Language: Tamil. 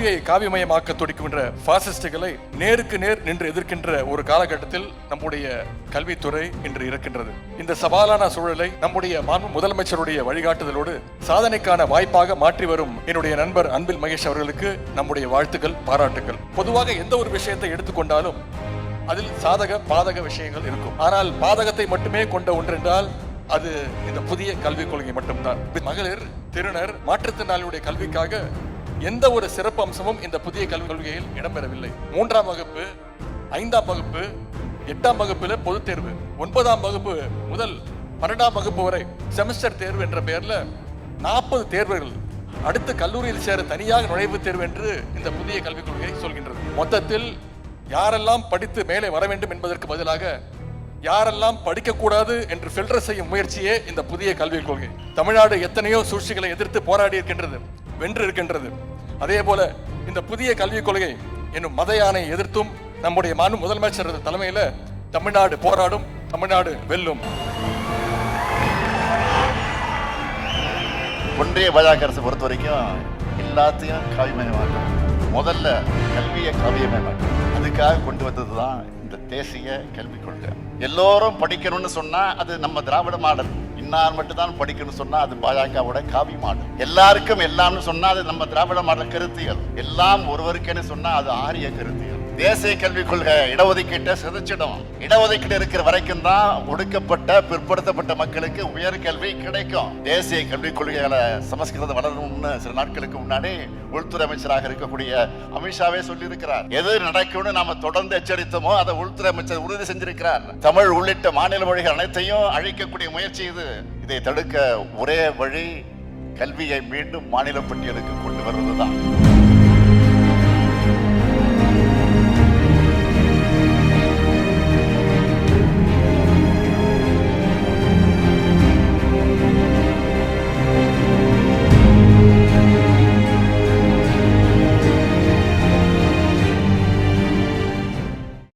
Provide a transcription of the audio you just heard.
கல்வியை காவியமயமாக்க துடிக்கின்ற பாசிஸ்டுகளை நேருக்கு நேர் நின்று எதிர்க்கின்ற ஒரு காலகட்டத்தில் நம்முடைய கல்வித்துறை இன்று இருக்கின்றது. இந்த சவாலான சூழலை நம்முடைய முதலமைச்சருடைய வழிகாட்டுதலோடு சாதனைக்கான வாய்ப்பாக மாற்றி வரும் என்னுடைய நண்பர் அன்பில் மகேஷ் அவர்களுக்கு நம்முடைய வாழ்த்துக்கள், பாராட்டுகள். பொதுவாக எந்த ஒரு விஷயத்தை எடுத்துக்கொண்டாலும் அதில் சாதக பாதக விஷயங்கள் இருக்கும். ஆனால் பாதகத்தை மட்டுமே கொண்ட ஒன்றென்றால் அது இந்த புதிய கல்விக் கொள்கை மட்டும்தான். மகளிர், திருநர், மாற்றுத்திறனாளியுடைய கல்விக்காக எந்த ஒரு சிறப்பு அம்சமும் இந்த புதிய கல்விக் கொள்கையில் இடம்பெறவில்லை. 3ஆம் வகுப்பு, 5ஆம் வகுப்பு, 8ஆம் வகுப்புல பொதுத் தேர்வு, 9ஆம் வகுப்பு முதல் 12ஆம் வகுப்பு வரை செமஸ்டர் தேர்வு என்ற பெயர்ல 40 தேர்வுகள், அடுத்து கல்லூரியில் சேர தனியாக நுழைவுத் தேர்வு என்று இந்த புதிய கல்விக் கொள்கை சொல்கின்றது. மொத்தத்தில் யாரெல்லாம் படித்து மேலே வர வேண்டும் என்பதற்கு பதிலாக யாரெல்லாம் படிக்கக்கூடாது என்று ஃபில்டர் செய்யும் முயற்சியே இந்த புதிய கல்விக் கொள்கை. தமிழ்நாடு எத்தனையோ சூழ்ச்சிகளை எதிர்த்து போராடி இருக்கின்றது, வென்று இருக்கின்றது. அதே போல இந்த புதிய கல்விக் கொள்கை என்னும் மத யானை எதிர்த்தும் நம்முடைய முதலமைச்சர் தலைமையில தமிழ்நாடு போராடும், தமிழ்நாடு வெல்லும். ஒன்றிய பாஜக அரசு பொறுத்த வரைக்கும் எல்லாத்தையும் காவியமயமாக்கும். முதல்ல கல்வியை காவியமயமாக்கும். அதுக்காக கொண்டு வந்ததுதான் இந்த தேசிய கல்விக் கொள்கை. எல்லோரும் படிக்கணும்னு சொன்னா அது நம்ம திராவிட மாடல். இன்னார் மட்டும் தான் படிக்கணும்னு சொன்னா அது பாஜகவோட காவி மாடல். எல்லாருக்கும் எல்லாம்னு சொன்னா அது நம்ம திராவிட மாடல் கருத்தியல். எல்லாம் ஒருவருக்குன்னு சொன்னா அது ஆரிய கருத்தியல். தேசிய கல்விக் கொள்கை இடஒதுக்கீட்டை சிதைச்சிடும். இடஒதுக்கீடு இருக்கிற வரைக்கும் தான் ஒடுக்கப்பட்ட பிற்படுத்தப்பட்ட மக்களுக்கு உயர்கல்வி கிடைக்கும். தேசிய கல்விக் கொள்கைகளை சமஸ்கிருதம் வளரணும்னு சில நாட்களுக்கு முன்னாடி உள்துறை அமைச்சராக இருக்கக்கூடிய அமித்ஷாவே சொல்லி இருக்கிறார். எது நடக்கும்னு நாம தொடர்ந்து எச்சரித்தோமோ அதை உள்துறை அமைச்சர் உறுதி செஞ்சிருக்கிறார். தமிழ் உள்ளிட்ட மாநில மொழிகள் அனைத்தையும் அழிக்கக்கூடிய முயற்சி இது. இதை தடுக்க ஒரே வழி கல்வியை மீண்டும் மாநில பட்டியலுக்கு கொண்டு வருவதுதான்.